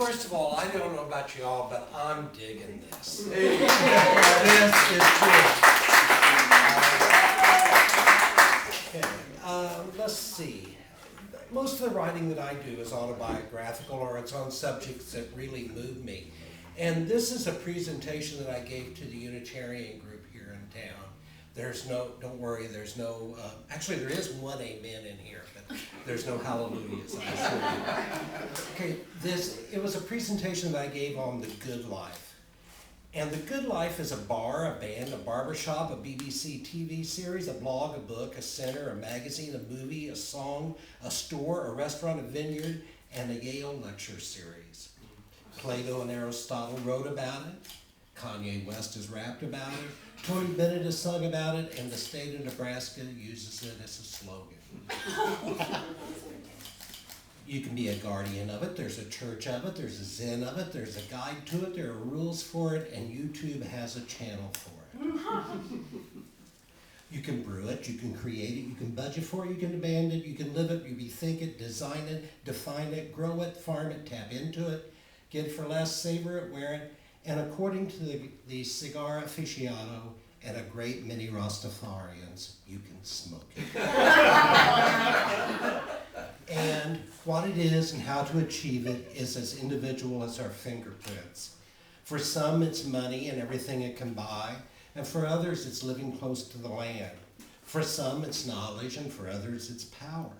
First of all, I don't know about y'all, but I'm digging this. Hey. This is good. Okay, let's see. Most of the writing that I do is autobiographical, or it's on subjects that really move me. And this is a presentation that I gave to the Unitarian group here in town. There's no, don't worry, there's no, actually there is one amen in here, but there's no hallelujahs, I assure you. Okay, it was a presentation that I gave on the good life. And the good life is a bar, a band, a barbershop, a BBC TV series, a blog, a book, a center, a magazine, a movie, a song, a store, a restaurant, a vineyard, and a Yale lecture series. Plato and Aristotle wrote about it. Kanye West has rapped about it. Tony Bennett has sung about it, and the state of Nebraska uses it as a slogan. You can be a guardian of it. There's a church of it. There's a zen of it. There's a guide to it. There are rules for it, and YouTube has a channel for it. You can brew it. You can create it. You can budget for it. You can demand it. You can live it. You rethink it, design it, define it, grow it, farm it, tap into it, get it for less, savor it, wear it. And according to the cigar aficionado and a great many Rastafarians, you can smoke it. And what it is and how to achieve it is as individual as our fingerprints. For some, it's money and everything it can buy, and for others, it's living close to the land. For some, it's knowledge, and for others, it's power.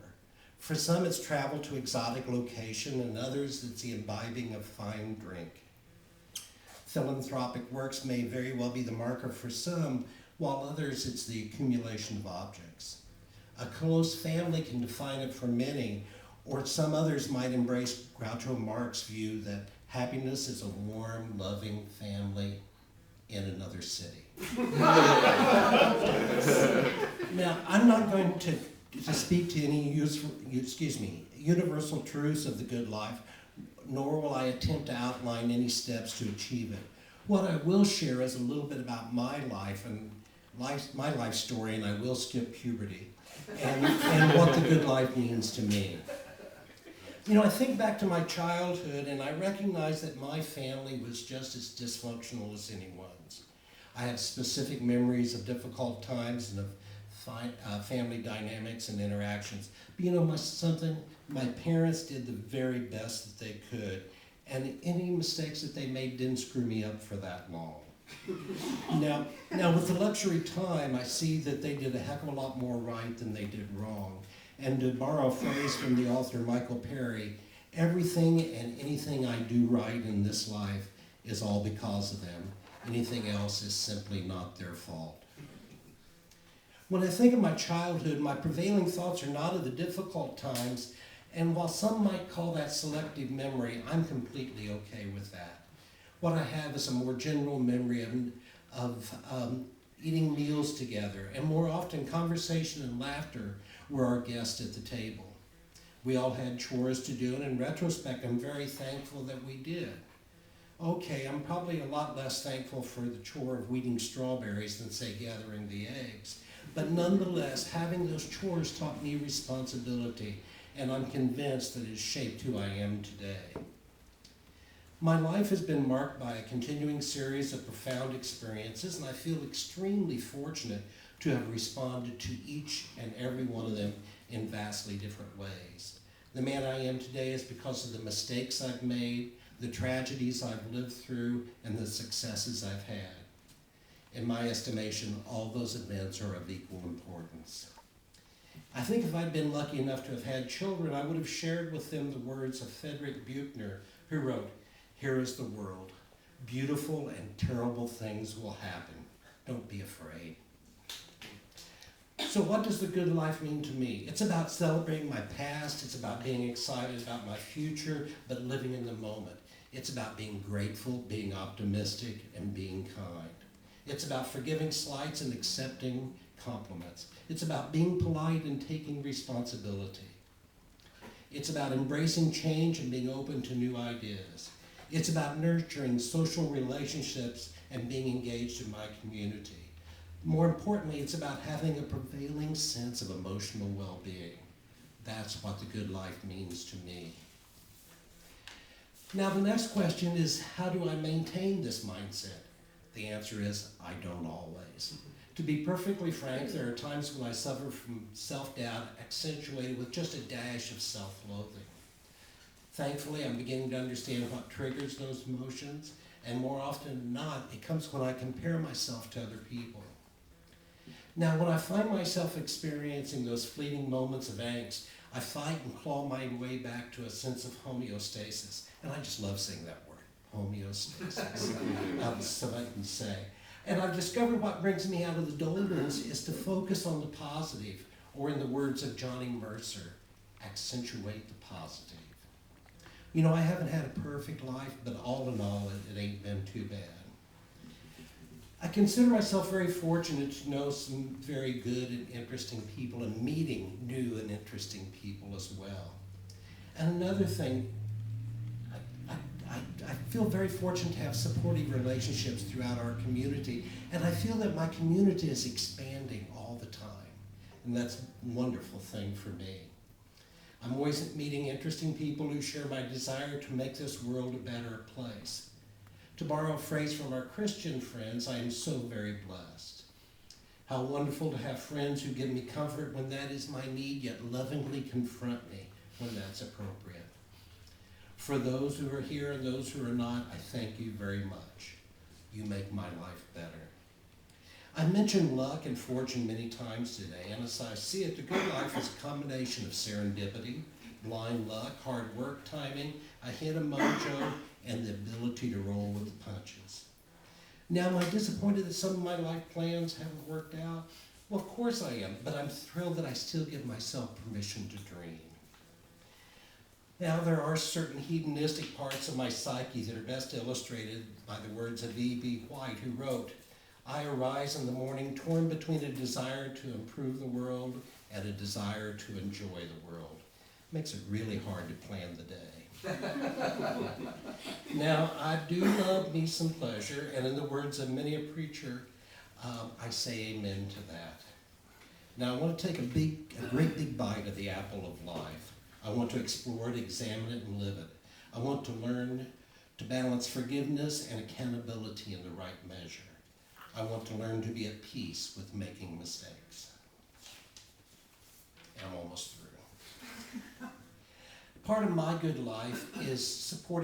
For some, it's travel to exotic location, and others, it's the imbibing of fine drink. Philanthropic works may very well be the marker for some, while others it's the accumulation of objects. A close family can define it for many, or some others might embrace Groucho Marx' view that happiness is a warm, loving family in another city. Now, I'm not going to speak to any universal truths of the good life, nor will I attempt to outline any steps to achieve it. What I will share is a little bit about my life and my life story, and I will skip puberty, and what the good life means to me. You know, I think back to my childhood, and I recognize that my family was just as dysfunctional as anyone's. I have specific memories of difficult times and of family dynamics and interactions. But you know, my parents did the very best that they could, and any mistakes that they made didn't screw me up for that long. Now with the luxury time, I see that they did a heck of a lot more right than they did wrong. And to borrow a phrase from the author Michael Perry, everything and anything I do right in this life is all because of them. Anything else is simply not their fault. When I think of my childhood, my prevailing thoughts are not of the difficult times, and while some might call that selective memory, I'm completely okay with that. What I have is a more general memory of eating meals together, and more often conversation and laughter were our guests at the table. We all had chores to do, and in retrospect, I'm very thankful that we did. Okay, I'm probably a lot less thankful for the chore of weeding strawberries than, say, gathering the eggs. But nonetheless, having those chores taught me responsibility, and I'm convinced that it shaped who I am today. My life has been marked by a continuing series of profound experiences, and I feel extremely fortunate to have responded to each and every one of them in vastly different ways. The man I am today is because of the mistakes I've made, the tragedies I've lived through, and the successes I've had. In my estimation, all those events are of equal importance. I think if I'd been lucky enough to have had children, I would have shared with them the words of Frederick Buechner, who wrote, "Here is the world. Beautiful and terrible things will happen. Don't be afraid." So what does the good life mean to me? It's about celebrating my past. It's about being excited about my future, but living in the moment. It's about being grateful, being optimistic, and being kind. It's about forgiving slights and accepting compliments. It's about being polite and taking responsibility. It's about embracing change and being open to new ideas. It's about nurturing social relationships and being engaged in my community. More importantly, it's about having a prevailing sense of emotional well-being. That's what the good life means to me. Now the next question is, how do I maintain this mindset? The answer is, I don't always. To be perfectly frank, there are times when I suffer from self-doubt accentuated with just a dash of self-loathing. Thankfully, I'm beginning to understand what triggers those emotions, and more often than not, it comes when I compare myself to other people. Now, when I find myself experiencing those fleeting moments of angst, I fight and claw my way back to a sense of homeostasis. And I just love saying that word, homeostasis. So I can say. And I've discovered what brings me out of the doldrums is to focus on the positive, or in the words of Johnny Mercer, accentuate the positive. You know, I haven't had a perfect life, but all in all, it ain't been too bad. I consider myself very fortunate to know some very good and interesting people and meeting new and interesting people as well. And another thing, I feel very fortunate to have supportive relationships throughout our community, and I feel that my community is expanding all the time, and that's a wonderful thing for me. I'm always meeting interesting people who share my desire to make this world a better place. To borrow a phrase from our Christian friends, I am so very blessed. How wonderful to have friends who give me comfort when that is my need, yet lovingly confront me when that's appropriate. For those who are here and those who are not, I thank you very much. You make my life better. I mentioned luck and fortune many times today, and as I see it, the good life is a combination of serendipity, blind luck, hard work, timing, a hint of mojo, and the ability to roll with the punches. Now, am I disappointed that some of my life plans haven't worked out? Well, of course I am, but I'm thrilled that I still give myself permission to dream. Now, there are certain hedonistic parts of my psyche that are best illustrated by the words of E.B. White, who wrote, I arise in the morning torn between a desire to improve the world and a desire to enjoy the world. Makes it really hard to plan the day. Now, I do love me some pleasure, and in the words of many a preacher, I say amen to that. Now, I want to take a great big bite of the apple of life. I want to explore it, examine it, and live it. I want to learn to balance forgiveness and accountability in the right measure. I want to learn to be at peace with making mistakes. And I'm almost through. Part of my good life is supporting